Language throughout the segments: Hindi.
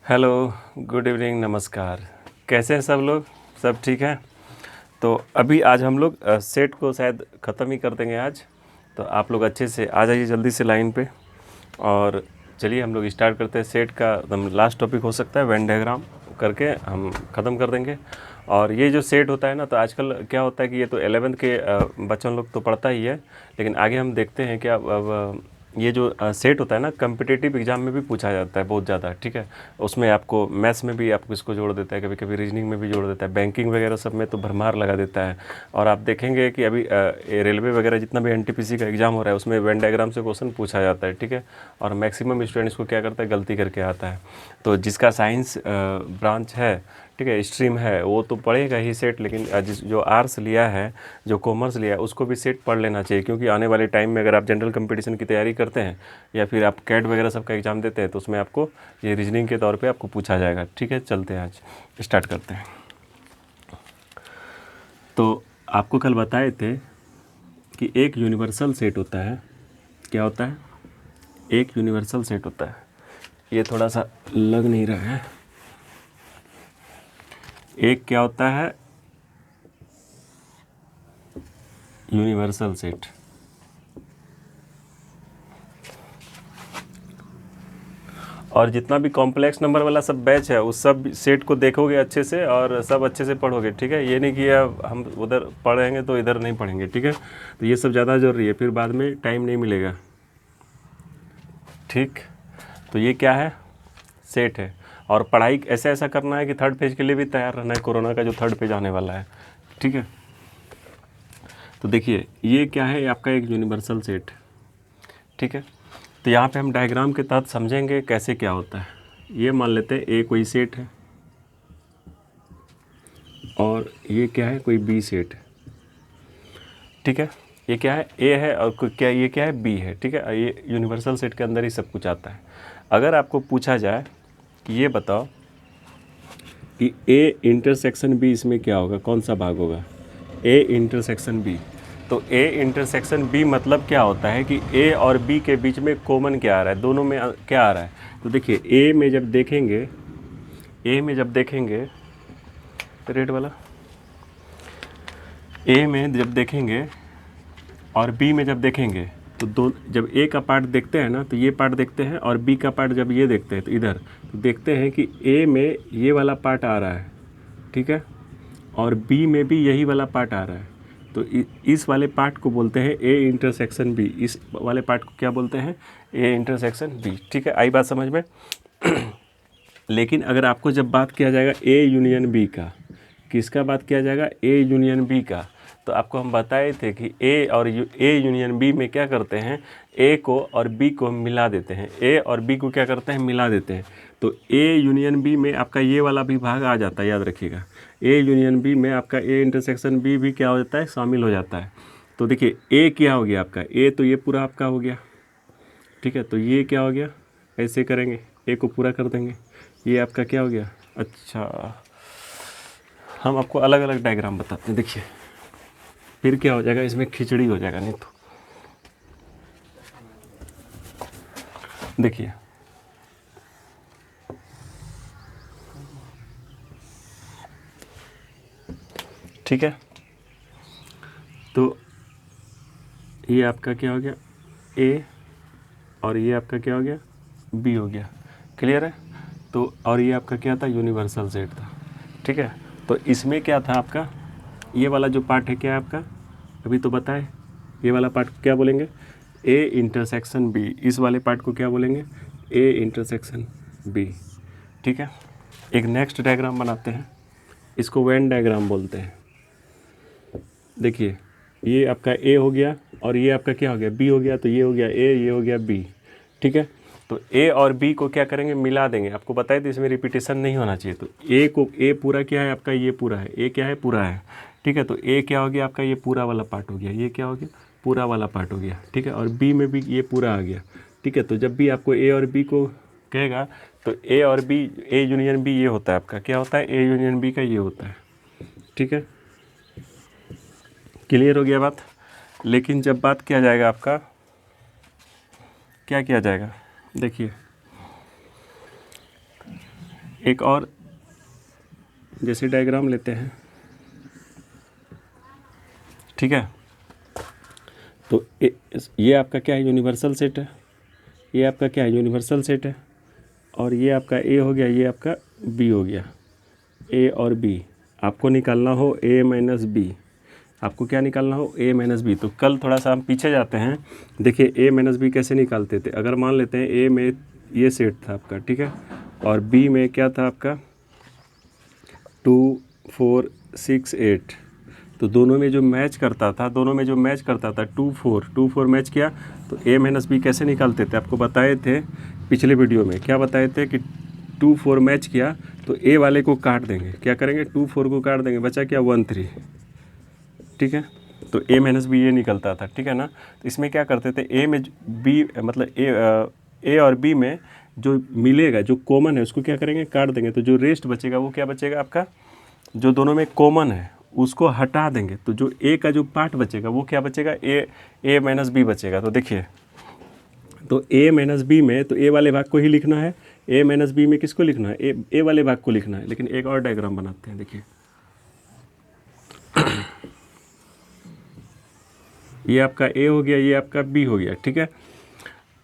हेलो, गुड इवनिंग, नमस्कार। कैसे हैं सब लोग? सब ठीक है? तो अभी आज हम लोग सेट को शायद ख़त्म ही कर देंगे आज। तो आप लोग अच्छे से आ जाइए जल्दी से लाइन पे और चलिए हम लोग स्टार्ट करते हैं। सेट का एकदम लास्ट टॉपिक हो सकता है, वेन डायग्राम करके हम ख़त्म कर देंगे। और ये जो सेट होता है ना, तो आजकल क्या होता है कि ये तो 11th के बच्चों लोग तो पढ़ता ही है, लेकिन आगे हम देखते हैं कि अब ये जो सेट होता है ना, कम्पिटिटिव एग्ज़ाम में भी पूछा जाता है बहुत ज़्यादा। ठीक है, उसमें आपको मैथ्स में भी आपको इसको जोड़ देता है, कभी कभी रीजनिंग में भी जोड़ देता है, बैंकिंग वगैरह सब में तो भरमार लगा देता है। और आप देखेंगे कि अभी रेलवे वगैरह जितना भी एनटीपीसी का एग्ज़ाम हो रहा है उसमें वेन डायग्राम से क्वेश्चन पूछा जाता है। ठीक है, और मैक्सिमम स्टूडेंट इसको क्या करता है, गलती करके आता है। तो जिसका साइंस ब्रांच है, ठीक है, स्ट्रीम है, वो तो पढ़ेगा ही सेट, लेकिन जो आर्ट्स लिया है, जो कॉमर्स लिया है, उसको भी सेट पढ़ लेना चाहिए। क्योंकि आने वाले टाइम में अगर आप जनरल कंपटीशन की तैयारी करते हैं या फिर आप कैट वगैरह सब का एग्ज़ाम देते हैं तो उसमें आपको ये रीजनिंग के तौर पे आपको पूछा जाएगा। ठीक है, चलते हैं, आज स्टार्ट करते हैं। तो आपको कल बताए थे कि एक यूनिवर्सल सेट होता है। क्या होता है? एक यूनिवर्सल सेट होता है। ये थोड़ा सा लग नहीं रहा है। एक क्या होता है? Universal set. और जितना भी कॉम्प्लेक्स नंबर वाला सब बैच है उस सब सेट को देखोगे अच्छे से और सब अच्छे से पढ़ोगे। ठीक है, ये नहीं कि अब हम उधर पढ़ेंगे तो इधर नहीं पढ़ेंगे। ठीक है, तो ये सब ज़्यादा ज़रूरी है, फिर बाद में टाइम नहीं मिलेगा। ठीक, तो ये क्या है? सेट है। और पढ़ाई ऐसा ऐसा करना है कि थर्ड पेज के लिए भी तैयार रहना है, कोरोना का जो थर्ड पेज आने वाला है। ठीक है, तो देखिए ये क्या है, आपका एक यूनिवर्सल सेट। ठीक है, तो यहाँ पे हम डायग्राम के तहत समझेंगे कैसे क्या होता है। ये मान लेते हैं ए कोई सेट है और ये क्या है, कोई बी सेट है। ठीक है, ये क्या है, ए है, और क्या ये क्या है, बी है। ठीक है, ये यूनिवर्सल सेट के अंदर ही सब कुछ आता है। अगर आपको पूछा जाए कि ये बताओ कि ए इंटरसेक्शन बी, इसमें क्या होगा, कौन सा भाग होगा? A intersection B. तो ए इंटरसेक्शन बी मतलब क्या होता है कि ए और बी के बीच में कॉमन क्या आ रहा है, दोनों में क्या आ रहा है? तो देखिए ए में जब देखेंगे, रेड वाला, ए में जब देखेंगे और बी में जब देखेंगे तो जब ए का पार्ट देखते हैं ना तो ये पार्ट देखते हैं, और बी का पार्ट जब ये देखते हैं तो इधर तो देखते हैं कि ए में ये वाला पार्ट आ रहा है। ठीक है, और बी में भी यही वाला पार्ट आ रहा है। तो इस वाले पार्ट को बोलते हैं ए इंटरसेक्शन बी। इस वाले पार्ट को क्या बोलते हैं? A intersection B. ठीक है, आई बात समझ में? लेकिन अगर आपको जब बात किया जाएगा ए यूनियन बी का, किसका बात किया जाएगा? ए यूनियन बी का। तो आपको हम बताए थे कि ए यूनियन बी में क्या करते हैं, ए को और बी को मिला देते हैं। ए और बी को क्या करते हैं, मिला देते हैं। तो ए यूनियन बी में आपका ये वाला भी भाग आ जाता है, याद रखिएगा। ए यूनियन बी में आपका ए इंटरसेक्शन बी भी क्या हो जाता है, शामिल हो जाता है। तो देखिए ए क्या हो गया आपका, ए तो ये पूरा आपका हो गया। ठीक है, तो ये क्या हो गया, ऐसे करेंगे, ए को पूरा कर देंगे, ये आपका क्या हो गया। अच्छा, हम आपको अलग अलग डायग्राम बताते हैं। देखिए फिर क्या हो जाएगा, इसमें खिचड़ी हो जाएगा नहीं तो। देखिए ठीक है, तो ये आपका क्या हो गया, ए, और ये आपका क्या हो गया, बी हो गया। क्लियर है? तो और ये आपका क्या था, यूनिवर्सल सेट था। ठीक है, तो इसमें क्या था आपका, ये वाला जो पार्ट है क्या है आपका, अभी तो बताए, ये वाला पार्ट को क्या बोलेंगे, ए इंटरसेक्शन बी। इस वाले पार्ट को क्या बोलेंगे, ए इंटरसेक्शन बी। ठीक है, एक नेक्स्ट डायग्राम बनाते हैं, इसको वेन डायग्राम बोलते हैं। देखिए ये आपका ए हो गया और ये आपका क्या हो गया, बी हो गया। तो ये हो गया ए, ये हो गया बी। ठीक है, तो ए और बी को क्या करेंगे, मिला देंगे। आपको बताए थे इसमें रिपीटेशन नहीं होना चाहिए। तो ए पूरा क्या है आपका, ये पूरा है, ए क्या है, पूरा है। ठीक है, तो ए क्या हो गया आपका, ये पूरा वाला पार्ट हो गया, ये क्या हो गया, पूरा वाला पार्ट हो गया। ठीक है, और बी में भी ये पूरा आ गया। ठीक है, तो जब भी आपको ए और बी को कहेगा तो ए और बी, ए यूनियन बी ये होता है आपका, क्या होता है, ए यूनियन बी का ये होता है। ठीक है, क्लियर हो गया बात? लेकिन जब बात किया जाएगा आपका, क्या किया जाएगा, देखिए एक और जैसे डायग्राम लेते हैं, ठीक है। तो ये आपका क्या है, यूनिवर्सल सेट है। ये आपका क्या है, यूनिवर्सल सेट है। और ये आपका ए हो गया, ये आपका बी हो गया। ए और बी आपको निकालना हो ए माइनस बी, आपको क्या निकालना हो ए माइनस बी। तो कल थोड़ा सा हम पीछे जाते हैं, देखिए ए माइनस बी कैसे निकालते थे। अगर मान लेते हैं ए में ये सेट था आपका, ठीक है, और बी में क्या था आपका 2 4 6 8, तो दोनों में जो मैच करता था, 2 4 मैच किया, तो ए माइनस बी कैसे निकालते थे आपको बताए थे पिछले वीडियो में। क्या बताए थे कि 2 4 मैच किया तो ए वाले को काट देंगे। क्या करेंगे, 2 4 को काट देंगे, बचा क्या 1 3, ठीक है। तो ए माइनस बी ये निकलता था, ठीक है ना। तो इसमें क्या करते थे, ए में बी मतलब ए और बी में जो मिलेगा, जो कॉमन है, उसको क्या करेंगे, काट देंगे। तो जो रेस्ट बचेगा वो क्या बचेगा आपका, जो दोनों में कॉमन है उसको हटा देंगे। तो जो ए का जो पार्ट बचेगा वो क्या बचेगा, ए माइनस बी बचेगा। तो देखिए, तो ए माइनस बी में तो ए वाले भाग को ही लिखना है, ए माइनस बी में किसको लिखना है, ए वाले भाग को लिखना है। लेकिन एक और डायग्राम बनाते हैं, देखिए ये आपका ए हो गया, ये आपका बी हो गया, ठीक है।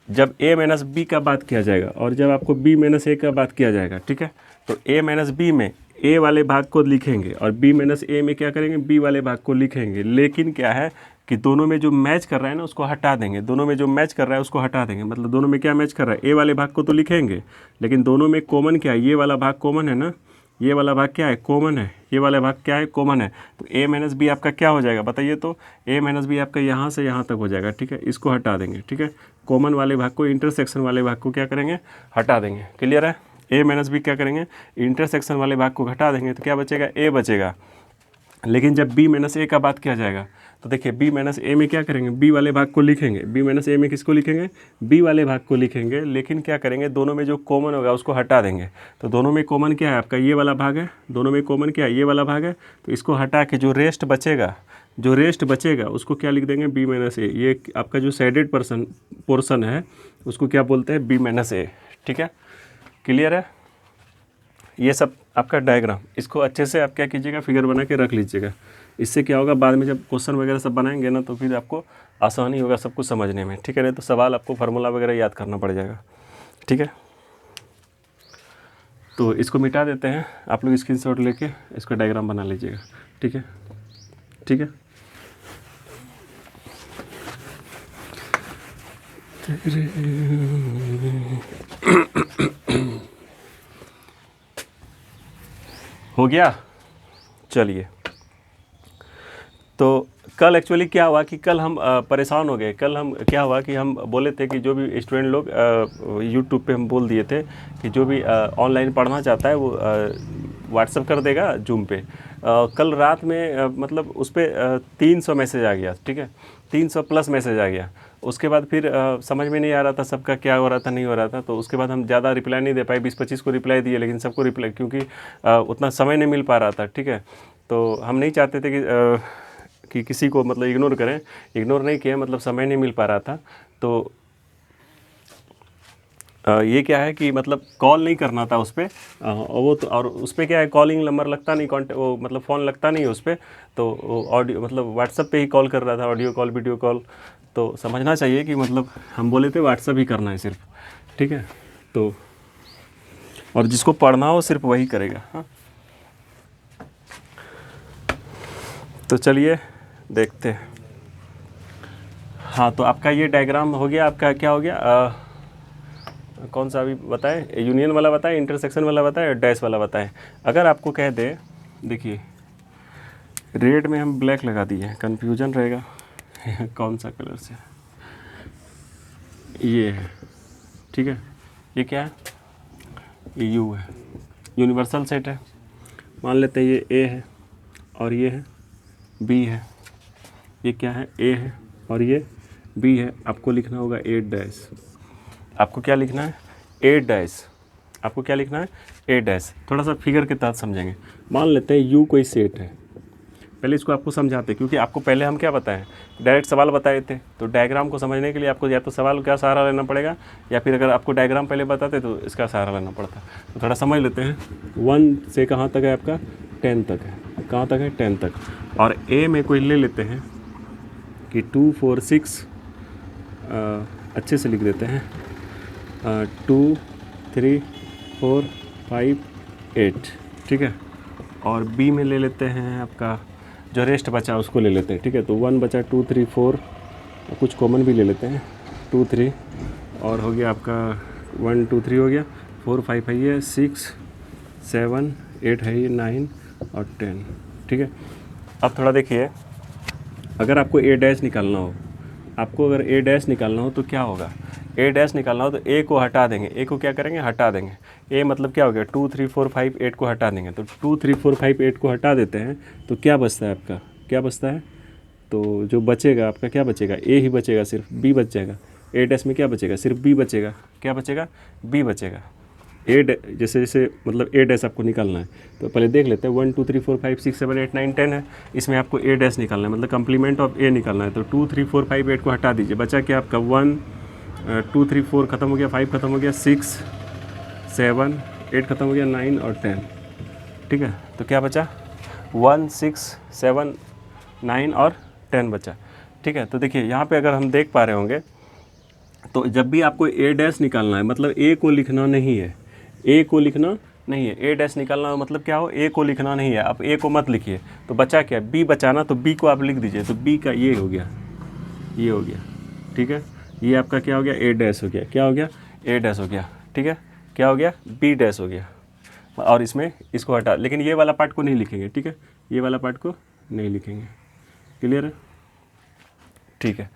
जब ए माइनस बी का बात किया जाएगा और जब आपको बी माइनस ए का बात किया जाएगा, ठीक है, तो ए माइनस बी में ए वाले भाग को लिखेंगे और बी माइनस ए में क्या करेंगे, बी वाले भाग को लिखेंगे। लेकिन क्या है कि दोनों में जो मैच कर रहा है ना उसको हटा देंगे, दोनों में जो मैच कर रहा है उसको हटा देंगे। मतलब दोनों में क्या मैच कर रहा है, ए वाले भाग को तो लिखेंगे, लेकिन दोनों में कॉमन क्या है, ये वाला भाग कॉमन है ना, ये वाला भाग क्या है, कॉमन है, ये वाला भाग क्या है, कॉमन है। तो ए माइनस बी आपका क्या हो जाएगा बताइए, तो ए माइनस बी आपका यहाँ से यहाँ तक हो जाएगा, ठीक है। इसको हटा देंगे, ठीक है, कॉमन वाले भाग को, इंटरसेक्शन वाले भाग को क्या करेंगे, हटा देंगे। क्लियर है, ए माइनस बी क्या करेंगे, इंटरसेक्शन वाले भाग को हटा देंगे, तो क्या बचेगा, ए बचेगा। लेकिन जब बी माइनस ए का बात किया जाएगा तो देखिए बी माइनस ए में क्या करेंगे, बी वाले भाग को लिखेंगे, बी माइनस ए में किसको लिखेंगे, बी वाले भाग को लिखेंगे। लेकिन क्या करेंगे, दोनों में जो कॉमन होगा उसको हटा देंगे। तो दोनों में कॉमन क्या है आपका, ये वाला भाग है, दोनों में कॉमन क्या है, ये वाला भाग है। तो इसको हटा के जो रेस्ट बचेगा उसको क्या लिख देंगे, बी माइनस ए। ये आपका जो शेडेड पोर्सन है उसको क्या बोलते हैं, बी माइनस ए, ठीक है। क्लियर है, ये सब आपका डायग्राम, इसको अच्छे से आप क्या कीजिएगा, फिगर बना के रख लीजिएगा। इससे क्या होगा, बाद में जब क्वेश्चन वगैरह सब बनाएंगे ना तो फिर आपको आसानी होगा सब कुछ समझने में, ठीक है। नहीं तो सवाल आपको फार्मूला वगैरह याद करना पड़ जाएगा, ठीक है। तो इसको मिटा देते हैं, आप लोग स्क्रीनशॉट लेके इसका डायग्राम बना लीजिएगा, ठीक है, ठीक है। हो गया, चलिए। तो कल एक्चुअली क्या हुआ कि कल हम परेशान हो गए। कल हम क्या हुआ कि हम बोले थे कि जो भी स्टूडेंट लोग यूट्यूब पे हम बोल दिए थे कि जो भी ऑनलाइन पढ़ना चाहता है वो व्हाट्सअप कर देगा जूम पे। कल रात में मतलब उस पर 300 मैसेज आ गया, ठीक है, 300 प्लस मैसेज आ गया। उसके बाद फिर समझ में नहीं आ रहा था सबका क्या हो रहा था, नहीं हो रहा था। तो उसके बाद हम ज़्यादा रिप्लाई नहीं दे पाए, 20-25 को रिप्लाई दिए, लेकिन सबको रिप्लाई, क्योंकि उतना समय नहीं मिल पा रहा था, ठीक है। तो हम नहीं चाहते थे कि किसी को मतलब इग्नोर करें, इग्नोर नहीं किया, मतलब समय नहीं मिल पा रहा था। तो ये क्या है कि मतलब कॉल नहीं करना था उस पर, वो तो, और उस पर क्या है, कॉलिंग नंबर लगता नहीं, कॉन्टेक्ट वो मतलब फ़ोन लगता नहीं है उस पर। तो ऑडियो मतलब व्हाट्सएप पे ही कॉल कर रहा था, ऑडियो कॉल, वीडियो कॉल। तो समझना चाहिए कि मतलब हम बोले थे व्हाट्सएप ही करना है सिर्फ, ठीक है। तो और जिसको पढ़ना हो सिर्फ वही करेगा, हाँ। तो चलिए देखते हैं। हाँ, तो आपका ये डायग्राम हो गया, आपका क्या हो गया, कौन सा अभी बताएं, यूनियन वाला बताएं, इंटरसेक्शन वाला बताएं, डैश वाला बताएं। अगर आपको कह दे, देखिए रेड में हम ब्लैक लगा दिए, कन्फ्यूजन रहेगा कौन सा कलर से, ये है, ठीक है। ये क्या है, ये यू है, यूनिवर्सल सेट है। मान लेते हैं ये ए है और ये है बी है, ये क्या है, ए है और ये बी है। आपको लिखना होगा 8 डैश। आपको क्या लिखना है, 8 डैश। आपको क्या लिखना है, 8 डैश। थोड़ा सा फिगर के तहत समझेंगे। मान लेते हैं यू कोई सेट है, पहले इसको आपको समझाते हैं, क्योंकि आपको पहले हम क्या बताएं, डायरेक्ट सवाल बताए थे। तो डायग्राम को समझने के लिए आपको या तो सवाल का सहारा लेना पड़ेगा, या फिर अगर आपको डायग्राम पहले बताते तो इसका सहारा लेना पड़ता। तो थोड़ा समझ लेते हैं। 1 से कहाँ तक है आपका, 10 तक है। कहाँ तक है, 10 तक। और ए में कोई ले लेते हैं कि 2 4 6, अच्छे से लिख देते हैं, 2 3 4 5 8, ठीक है। और बी में ले लेते हैं आपका जो रेस्ट बचा उसको ले लेते हैं, ठीक है। तो 1 बचा, 2 3 4, कुछ कॉमन भी ले लेते हैं, 2 3, और हो गया आपका 1 2 3 हो गया, 4 5 है ये, 6 7 8 है ये, 9 और 10, ठीक है। अब थोड़ा देखिए, अगर आपको ए डैश निकालना हो, अगर ए डैश निकालना हो तो क्या होगा, ए डैश निकालना हो तो ए को हटा देंगे। ए को क्या करेंगे, हटा देंगे। ए मतलब क्या हो गया, 2 3 4 5 8 को हटा देंगे। तो 2 3 4 5 8 को हटा देते हैं तो क्या बचता है आपका, क्या बचता है, तो जो बचेगा आपका क्या बचेगा, ए ही बचेगा, सिर्फ बी बच जाएगा। ए डैश में क्या बचेगा, सिर्फ बी बचेगा। क्या बचेगा, बी बचेगा। ए जैसे जैसे मतलब ए डैश आपको निकालना है तो पहले देख लेते हैं। 1 2 3 4 5 6 7 8 9 10 है, इसमें आपको ए डैश निकालना है, मतलब कंप्लीमेंट ऑफ ए निकालना है। तो 2 3 4 5 8 को हटा दीजिए, बचा क्या आपका 1 2 3 4 खत्म हो गया, 5 खत्म हो गया, 6 7 8 खत्म हो गया, 9 और 10, ठीक है। तो क्या बचा, 1 6 7 9 और 10 बचा, ठीक है। तो देखिए यहाँ पे अगर हम देख पा रहे होंगे तो जब भी आपको ए डैश निकालना है, मतलब ए को लिखना नहीं है, ए को लिखना नहीं है, ए डैश निकालना मतलब क्या हो, ए को लिखना नहीं है। आप ए को मत लिखिए, तो बचा क्या, बी बचाना, तो बी को आप लिख दीजिए। तो बी का ये हो गया, ये हो गया, ठीक है। ये आपका क्या हो गया, ए डैश हो गया। क्या हो गया, ए डैश हो गया, ठीक है। क्या हो गया, बी डैश हो गया। और इसमें इसको हटा, लेकिन ये वाला पार्ट को नहीं लिखेंगे, ठीक है, ये वाला पार्ट को नहीं लिखेंगे। क्लियर है, ठीक है।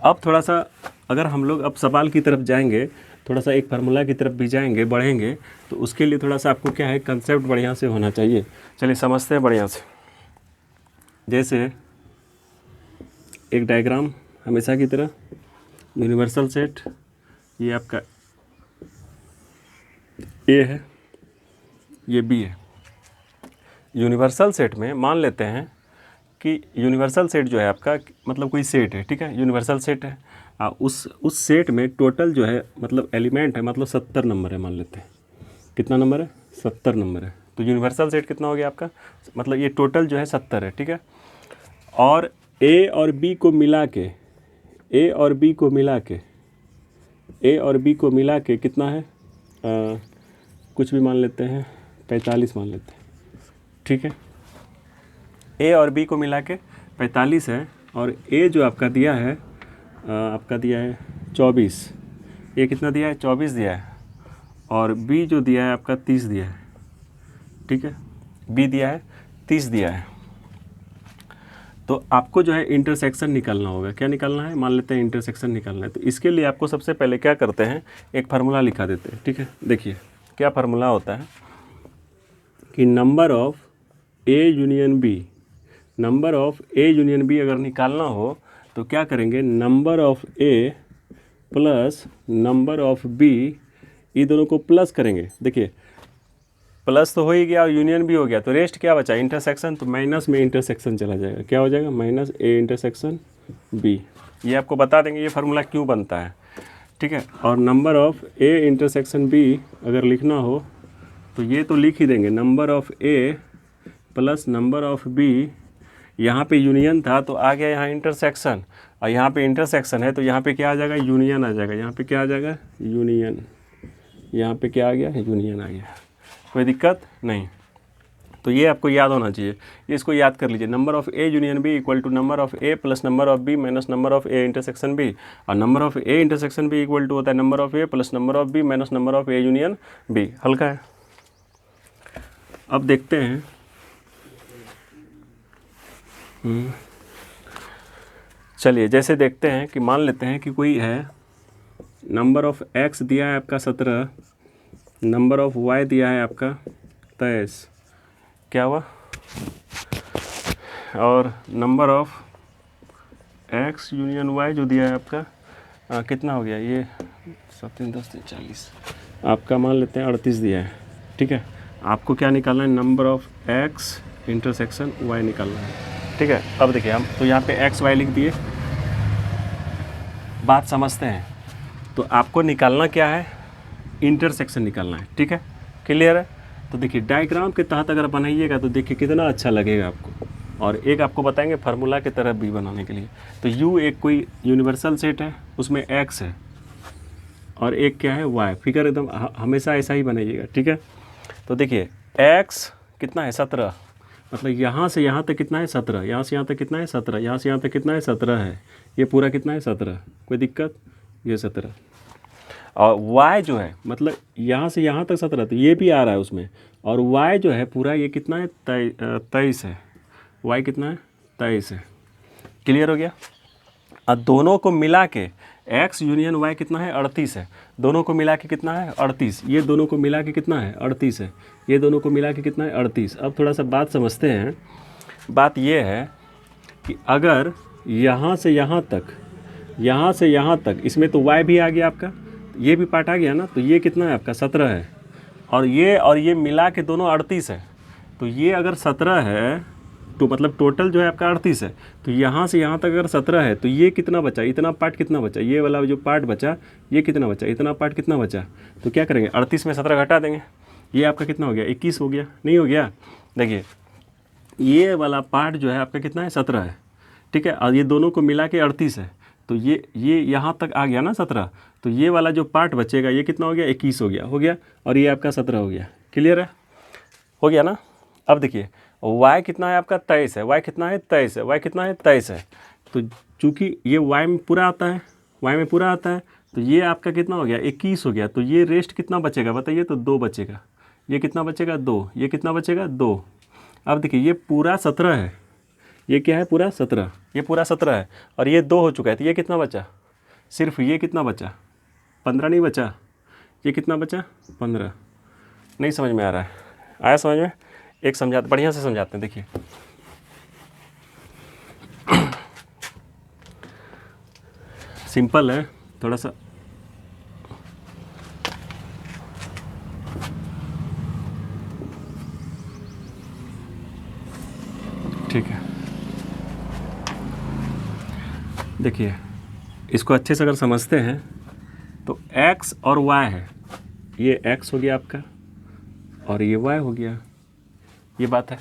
अब थोड़ा सा अगर हम लोग अब सवाल की तरफ जाएंगे, थोड़ा सा एक फार्मूला की तरफ भी जाएंगे, बढ़ेंगे, तो उसके लिए थोड़ा सा आपको क्या है, कंसेप्ट बढ़िया से होना चाहिए। चलिए समझते हैं बढ़िया से। जैसे एक डायग्राम हमेशा की तरह, यूनिवर्सल सेट, ये आपका ए है, ये बी है। यूनिवर्सल सेट में मान लेते हैं कि यूनिवर्सल सेट जो है आपका, मतलब कोई सेट है, ठीक है, यूनिवर्सल सेट है। उस सेट में टोटल जो है मतलब एलिमेंट है, मतलब 70 नंबर है, मान लेते हैं। कितना नंबर है, 70 नंबर है। तो यूनिवर्सल सेट कितना हो गया आपका, मतलब ये टोटल जो है 70 है, ठीक है। और ए और बी को मिला के, ए और बी को मिला के, ए और बी को मिला के कितना है, कुछ भी मान लेते हैं, 45 मान लेते हैं, ठीक है। ए और बी को मिला के 45 है, और ए जो आपका दिया है, आपका दिया है 24। ए कितना दिया है, 24 दिया है, और बी जो दिया है आपका 30 दिया है, ठीक है। बी दिया है 30 दिया है। तो आपको जो है इंटरसेक्शन निकालना होगा। क्या निकालना है, मान लेते हैं इंटरसेक्शन निकालना है। तो इसके लिए आपको सबसे पहले क्या करते हैं, एक फार्मूला लिखा देते हैं, ठीक है। देखिए क्या फार्मूला होता है कि number of A union B, number of A union B अगर निकालना हो तो क्या करेंगे, number of A plus number of B, ये दोनों को प्लस करेंगे। देखिए प्लस तो हो ही गया और यूनियन भी हो गया, तो रेस्ट क्या बचा, इंटरसेक्शन। तो माइनस में इंटरसेक्शन चला जाएगा, क्या हो जाएगा, माइनस ए इंटरसेक्शन बी। ये आपको बता देंगे ये फार्मूला क्यों बनता है, ठीक है। और number of A intersection B अगर लिखना हो तो ये तो लिख ही देंगे, number of A plus number of B. यहाँ पे यूनियन था तो आ गया यहाँ इंटरसेक्शन, और यहाँ पे इंटरसेक्शन है तो यहाँ पे क्या आ जाएगा, यूनियन आ जाएगा। यहाँ पे क्या आ जाएगा, यूनियन। यहाँ पे क्या आ गया, यूनियन आ गया। कोई दिक्कत नहीं। तो ये आपको याद होना चाहिए, ये इसको याद कर लीजिए। Number of A union B equal to number of A plus number of B minus number of A intersection B. और number of A intersection B equal to होता है number of A plus number of B minus number of A union B. हल्का है। अब देखते हैं, चलिए जैसे देखते हैं कि मान लेते हैं कि कोई है, नंबर ऑफ एक्स दिया है आपका 17, नंबर ऑफ वाई दिया है आपका 23, क्या हुआ, और number of X union Y जो दिया है आपका कितना हो गया, ये 7 3 10 3 40, आपका मान लेते हैं 38 दिया है, ठीक है। आपको क्या निकालना है, number of X intersection Y निकालना है, ठीक है। अब देखिए हम तो यहाँ पे एक्स वाई लिख दिए, बात समझते हैं। तो आपको निकालना क्या है, इंटरसेक्शन निकालना है, ठीक है, क्लियर है। तो देखिए डायग्राम के तहत अगर बनाइएगा तो देखिए कितना अच्छा लगेगा आपको। और एक आपको बताएंगे फार्मूला की तरह भी बनाने के लिए। तो यू एक कोई यूनिवर्सल सेट है, उसमें एक्स है और एक क्या है वाई। फिगर एकदम हमेशा ऐसा ही बनाइएगा, ठीक है। तो देखिए एक्स कितना है 17, मतलब यहाँ से यहाँ तक कितना है 17, यहाँ से यहाँ तक कितना है 17, यहाँ से यहाँ तक कितना है 17 है, ये पूरा कितना है 17, कोई दिक्कत, ये 17। और y जो है मतलब यहाँ से यहाँ तक 17, तो ये भी आ रहा है उसमें। और y जो है पूरा ये कितना है 23 है, y कितना है 23 है, क्लियर हो गया। और दोनों को मिला के x यूनियन y कितना है 38 है, दोनों को मिला के कितना है 38, ये दोनों को मिला के कितना है 38 है, ये दोनों को मिला के कितना है 38। अब थोड़ा सा बात समझते हैं। बात ये है कि अगर यहाँ से यहाँ तक, यहाँ से यहाँ तक, इसमें तो y भी आ गया आपका, ये भी पार्ट आ गया ना, तो ये कितना है आपका 17 है, और ये मिला के दोनों 38 है। तो ये अगर 17 है तो मतलब टोटल जो है आपका 38 है। तो यहाँ से यहाँ तक अगर 17 है तो ये कितना बचा, इतना पार्ट कितना बचा, ये वाला जो पार्ट बचा ये कितना बचा, इतना पार्ट कितना बचा। तो क्या करेंगे 38 में 17 घटा देंगे, ये आपका कितना हो गया 21 हो गया, नहीं हो गया। देखिए ये वाला पार्ट जो है आपका कितना है 17 है, ठीक है, और ये दोनों को मिला के 38 है। तो ये यहाँ तक आ गया ना 17, तो ये वाला जो पार्ट बचेगा ये कितना हो गया 21 हो गया, और ये आपका 17 हो गया, क्लियर है, हो गया ना। अब देखिए y कितना है आपका 23 है, y कितना है 23 है, y कितना है 23 है। तो चूँकि ये y में पूरा आता है, y में पूरा आता है, तो ये आपका कितना हो गया 21 हो गया। तो ये रेस्ट कितना बचेगा बताइए, तो 2 बचेगा, ये कितना बचेगा 2, ये कितना बचेगा 2। अब देखिए ये पूरा 17 है, ये क्या है पूरा 17, ये पूरा 17 है, और ये 2 हो चुका है, तो ये कितना बचा, सिर्फ ये कितना बचा 15 नहीं बचा, ये कितना बचा 15। नहीं समझ में आ रहा है, आया समझ में, एक समझाते बढ़िया से समझाते हैं। देखिए सिंपल है थोड़ा सा, ठीक है। देखिए इसको अच्छे से अगर समझते हैं तो x और y है, ये x हो गया आपका और ये y हो गया, ये बात है,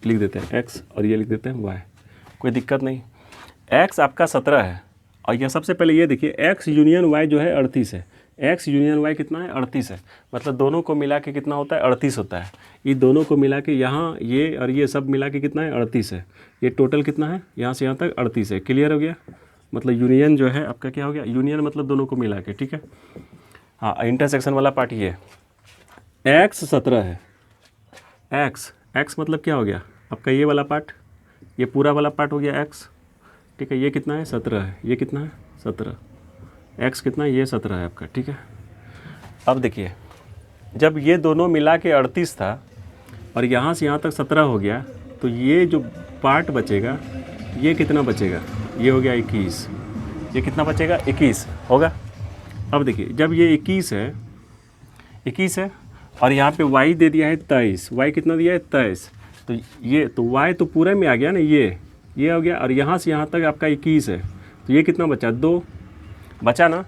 लिख देते हैं x और ये लिख देते हैं y, कोई दिक्कत नहीं। x आपका 17 है, और यह सबसे पहले ये देखिए x यूनियन y जो है 38 है, x यूनियन y कितना है 38 है, मतलब दोनों को मिला के कितना होता है 38 होता है। ये दोनों को मिला के यहाँ ये और ये सब मिला के कितना है 38 है, ये टोटल कितना है यहाँ से यहाँ तक 38 है, क्लियर हो गया। मतलब यूनियन जो है आपका क्या हो गया, यूनियन मतलब दोनों को मिला के, ठीक है। हाँ इंटरसेक्शन वाला पार्ट ये x 17 है, x मतलब क्या हो गया आपका ये वाला पार्ट, ये पूरा वाला पार्ट हो गया x, ठीक है। ये कितना है 17 है, ये कितना है 17, x कितना है ये 17 है आपका, ठीक है। अब देखिए जब ये दोनों मिला के 38 था और यहाँ से यहाँ तक 17 हो गया, तो ये जो पार्ट बचेगा ये कितना बचेगा, ये हो गया 21, ये कितना बचेगा 21 होगा। अब देखिए जब ये 21 है और यहाँ पे y दे दिया है 23, y कितना दिया है 23, तो ये तो y तो पूरे में आ गया ना, ये हो गया, और यहाँ से यहाँ तक आपका 21 है, तो ये कितना बचा 2 बचा ना।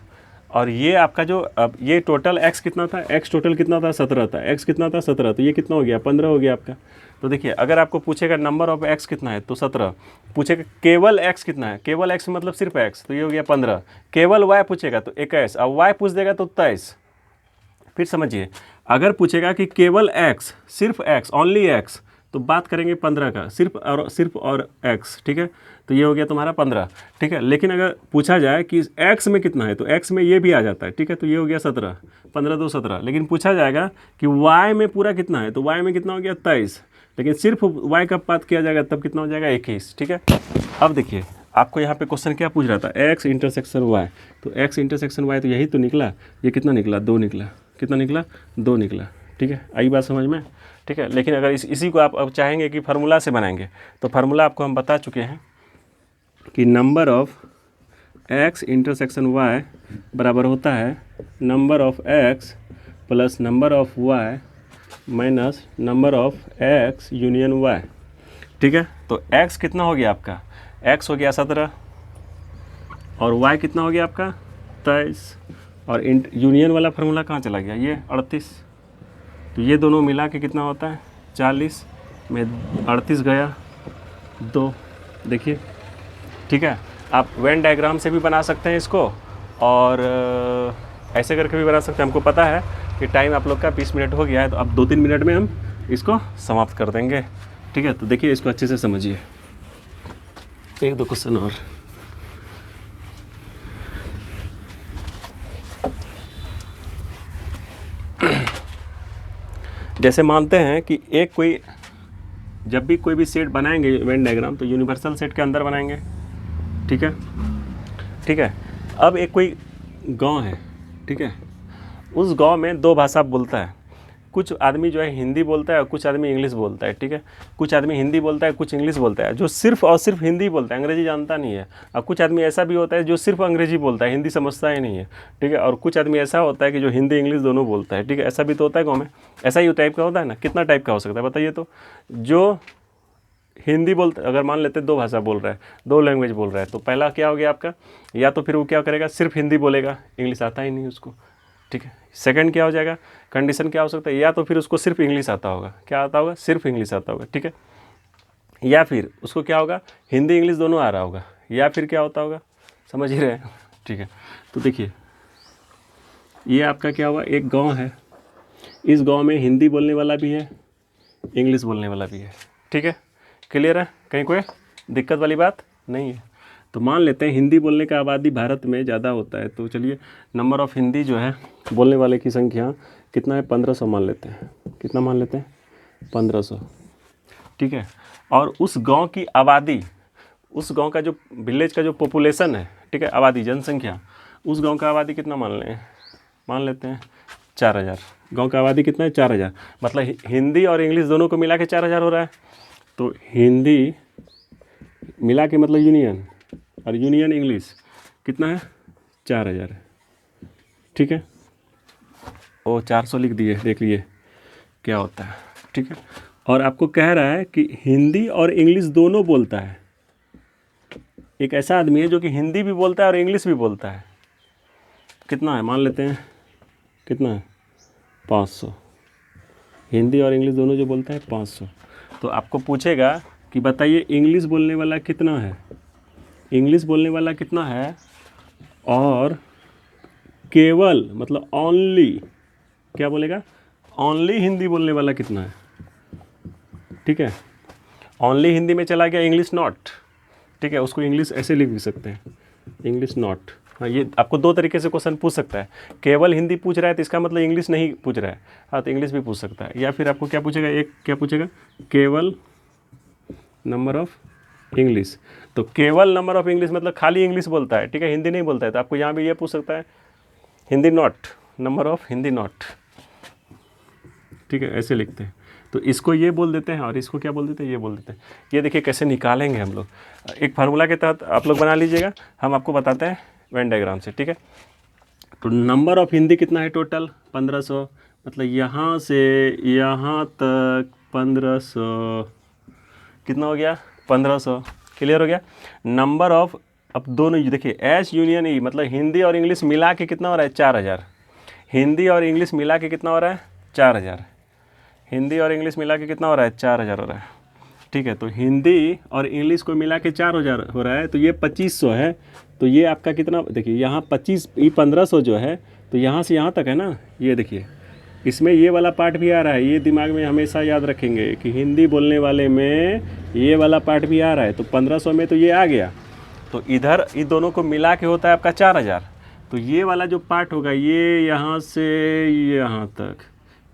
और ये आपका जो अब ये टोटल x कितना था, x टोटल कितना था 17 था, x कितना था 17, तो ये कितना हो गया 15 हो गया आपका। तो देखिए अगर आपको पूछेगा नंबर ऑफ x कितना है तो 17, पूछेगा केवल x कितना है, केवल x मतलब सिर्फ x, तो ये हो गया 15, केवल y पूछेगा तो 21, अब y पूछ देगा तो 23। फिर समझिए अगर पूछेगा कि केवल x, सिर्फ x, ओनली x, तो बात करेंगे 15 का, सिर्फ और x, ठीक है, तो ये हो गया तुम्हारा 15, ठीक है। लेकिन अगर पूछा जाए कि x में कितना है तो x में ये भी आ जाता है, ठीक है, तो ये हो गया 17, 15 2 17। लेकिन पूछा जाएगा कि y में पूरा कितना है तो y में कितना हो गया 23, लेकिन सिर्फ y का बात किया जाएगा तब कितना हो जाएगा 21, ठीक है। अब देखिए आपको यहाँ पे क्वेश्चन क्या पूछ रहा था, x इंटरसेक्शन y, तो x इंटरसेक्शन y तो यही तो निकला, ये कितना निकला 2 निकला, कितना निकला 2 निकला, ठीक है। आई बात समझ में, ठीक है। लेकिन अगर इसी को आप अब चाहेंगे कि फार्मूला से बनाएंगे, तो फार्मूला आपको हम बता चुके हैं कि number of x intersection y बराबर होता है number of x plus number of y minus number of x union y, ठीक है। तो x कितना हो गया आपका, x हो गया 17 और y कितना हो गया आपका 23 और यूनियन वाला फार्मूला कहाँ चला गया, ये 38। तो ये दोनों मिला के कितना होता है 40 में 38 गया 2, देखिए। ठीक है, आप वेन डायग्राम से भी बना सकते हैं इसको और ऐसे करके भी बना सकते हैं। हमको पता है कि टाइम आप लोग का 20 मिनट हो गया है, तो अब 2-3 मिनट में हम इसको समाप्त कर देंगे। ठीक है, तो देखिए इसको अच्छे से समझिए। 1-2 क्वेश्चन और। जैसे मानते हैं कि एक कोई, जब भी कोई भी सेट बनाएंगे वेन डायग्राम, तो यूनिवर्सल सेट के अंदर बनाएंगे। ठीक है, ठीक है। अब एक कोई गांव है, ठीक है, उस गांव में 2 भाषा बोलता है। कुछ आदमी जो है हिंदी बोलता है और कुछ आदमी इंग्लिश बोलता है। ठीक है, कुछ आदमी हिंदी बोलता है, कुछ इंग्लिश बोलता है, जो सिर्फ और सिर्फ हिंदी बोलता है, अंग्रेजी जानता नहीं है। और कुछ आदमी ऐसा भी होता है जो सिर्फ अंग्रेजी बोलता है, हिंदी समझता ही नहीं है। ठीक है, और कुछ आदमी ऐसा होता है कि जो हिंदी इंग्लिश दोनों बोलता है। ठीक है, ऐसा भी तो होता है गाँव में, ऐसा ही टाइप का होता है ना। कितना टाइप का हो सकता है बताइए। तो जो हिंदी बोलते, अगर मान लेते 2 भाषा बोल रहा है, 2 लैंग्वेज बोल रहा है, तो पहला क्या हो गया आपका, या तो फिर वो क्या करेगा, सिर्फ हिंदी बोलेगा, इंग्लिश आता ही नहीं उसको। ठीक है, सेकंड क्या हो जाएगा, कंडीशन क्या हो सकता है, या तो फिर उसको सिर्फ इंग्लिश आता होगा। क्या आता होगा, सिर्फ इंग्लिश आता होगा। ठीक है, या फिर उसको क्या होगा, हिंदी इंग्लिश दोनों आ रहा होगा, या फिर क्या होता होगा, समझ ही रहे हैं। ठीक है, तो देखिए ये आपका क्या हुआ, एक गाँव है, इस गाँव में हिंदी बोलने वाला भी है, इंग्लिश बोलने वाला भी है। ठीक है, क्लियर है, कहीं कोई दिक्कत वाली बात नहीं है। तो मान लेते हैं हिंदी बोलने का आबादी भारत में ज़्यादा होता है, तो चलिए नंबर ऑफ़ हिंदी जो है बोलने वाले की संख्या कितना है, 1500 मान लेते हैं। कितना मान लेते हैं, 1500। ठीक है, और उस गांव की आबादी, उस गांव का जो विलेज का जो पॉपुलेशन है, ठीक है, आबादी जनसंख्या, उस गांव का आबादी कितना मान लेते हैं 4000। गाँव का आबादी कितना है 4000, मतलब हिंदी और इंग्लिश दोनों को मिला के 4000 हो रहा है। तो हिंदी मिला के मतलब यूनियन, और यूनियन इंग्लिश कितना है 4000 है। ठीक है, ओ 400 लिख दिए, देख लिए क्या होता है। ठीक है, और आपको कह रहा है कि हिंदी और इंग्लिश दोनों बोलता है। एक ऐसा आदमी है जो कि हिंदी भी बोलता है और इंग्लिश भी बोलता है। कितना है, मान लेते हैं कितना है 500। हिंदी और इंग्लिश दोनों जो बोलता है 500। तो आपको पूछेगा कि बताइए इंग्लिश बोलने वाला कितना है, इंग्लिश बोलने वाला कितना है, और केवल मतलब ओनली, क्या बोलेगा, ओनली हिंदी बोलने वाला कितना है। ठीक है, ओनली हिंदी में चला गया इंग्लिश नॉट। ठीक है, उसको इंग्लिश ऐसे लिख भी सकते हैं, इंग्लिश नॉट। हाँ, ये आपको 2 तरीके से क्वेश्चन पूछ सकता है। केवल हिंदी पूछ रहा है तो इसका मतलब इंग्लिश नहीं पूछ रहा है, हाँ तो इंग्लिश भी पूछ सकता है। या फिर आपको क्या पूछेगा, एक क्या पूछेगा, केवल नंबर ऑफ इंग्लिश। तो केवल नंबर ऑफ इंग्लिश मतलब खाली इंग्लिश बोलता है, ठीक है, हिंदी नहीं बोलता है। तो आपको यहाँ भी ये पूछ सकता है Hindi not, number of Hindi not. ठीक है, ऐसे लिखते हैं। तो इसको ये बोल देते हैं और इसको क्या बोल देते हैं, ये बोल देते हैं। ये देखिए कैसे निकालेंगे हम लोग, एक फार्मूला के तहत आप लोग बना लीजिएगा, हम आपको बताते हैं वेन डायग्राम से। ठीक है, तो नंबर ऑफ हिंदी कितना है टोटल 1500, मतलब यहाँ से यहाँ तक 1500, कितना हो गया 1500। क्लियर हो गया। नंबर ऑफ, अब दोनों देखिए एच यूनियन ई, मतलब हिंदी और इंग्लिश मिला के कितना हो रहा है 4000। हिंदी और इंग्लिश मिला के कितना हो रहा है 4000। हिंदी और इंग्लिश मिला के कितना हो रहा है 4000 हो रहा है। ठीक है, तो हिंदी और इंग्लिश को मिला के 4000 हो रहा है, तो ये 2500 है। तो ये आपका कितना, देखिए यहाँ 25, ये 1500 जो है, तो यहाँ से यहाँ तक है ना, ये देखिए इसमें ये वाला पार्ट भी आ रहा है। ये दिमाग में हमेशा याद रखेंगे कि हिंदी बोलने वाले में ये वाला पार्ट भी आ रहा है। तो 1500 में तो ये आ गया, तो इधर इन दोनों को मिला के होता है आपका 4000। तो ये वाला जो पार्ट होगा, ये यहाँ से यहाँ तक,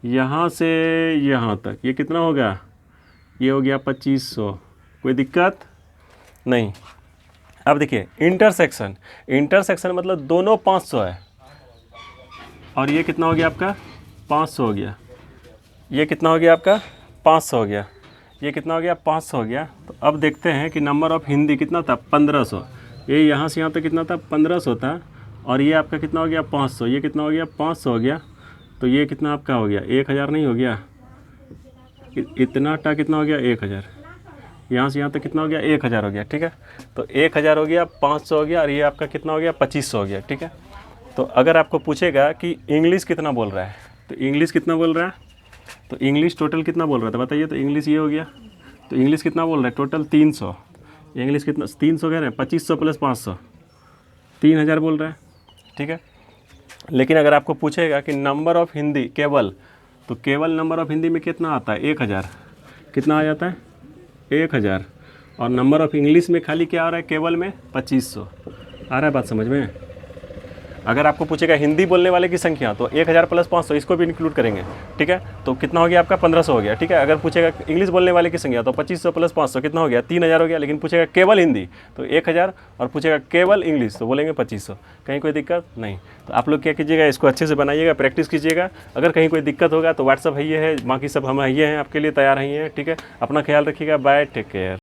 यहाँ से यहाँ तक, ये कितना होगा, ये हो गया 2500। कोई दिक्कत नहीं। अब देखिए इंटरसेक्शन, इंटरसेक्शन मतलब दोनों 500 है, और ये कितना हो गया आपका 500 हो गया। ये कितना हो गया आपका 500 हो गया। ये कितना हो गया 500 हो गया। तो अब देखते हैं कि नंबर ऑफ हिंदी कितना था 1500। ये यहाँ से यहाँ तक कितना था 1500 था, और ये आपका कितना हो गया 500। ये कितना हो गया 500 हो गया। तो ये कितना आपका हो गया 1000 नहीं हो गया, इतना टा कितना हो गया 1000। यहाँ से यहाँ तक कितना हो गया, 1000 हो गया, ठीक है। तो 1000 हो गया, 500 हो गया, और ये आपका कितना हो गया, 2500 हो गया, ठीक है। तो अगर आपको पूछेगा कि इंग्लिश कितना बोल रहा है, तो इंग्लिश कितना बोल रहा है, तो इंग्लिश टोटल कितना बोल रहा था बताइए। तो इंग्लिश ये हो गया, तो इंग्लिश कितना बोल रहा है, टोटल 300। इंग्लिश कितना, 300 कह रहे हैं, 2500 प्लस 500, 3000 बोल रहा है, ठीक है। लेकिन अगर आपको पूछेगा कि नंबर ऑफ़ हिंदी केवल, तो केवल नंबर ऑफ़ हिंदी में कितना आता है, 1000। कितना आ जाता है, 1000। और नंबर ऑफ़ इंग्लिश में खाली क्या आ रहा है, केवल में 2500। आ रहा है बात समझ में। अगर आपको पूछेगा हिंदी बोलने वाले की संख्या, तो 1000 प्लस 500 इसको भी इंक्लूड करेंगे, ठीक है। तो कितना हो गया आपका, 1500 हो गया, ठीक है। अगर पूछेगा इंग्लिश बोलने वाले की संख्या, तो 2500 प्लस 500 कितना हो गया, 3000 हो गया। लेकिन पूछेगा केवल हिंदी, तो 1000, और पूछेगा केवल इंग्लिश, तो बोलेंगे 2500। कहीं कोई दिक्कत नहीं। तो आप लोग क्या कीजिएगा, इसको अच्छे से बनाइएगा, प्रैक्टिस कीजिएगा। अगर कहीं कोई दिक्कत होगा तो व्हाट्सअप है, ये है, बाकी सब हम ये हैं आपके लिए तैयार हैं, ठीक है। अपना ख्याल रखिएगा, बाय, टेक केयर।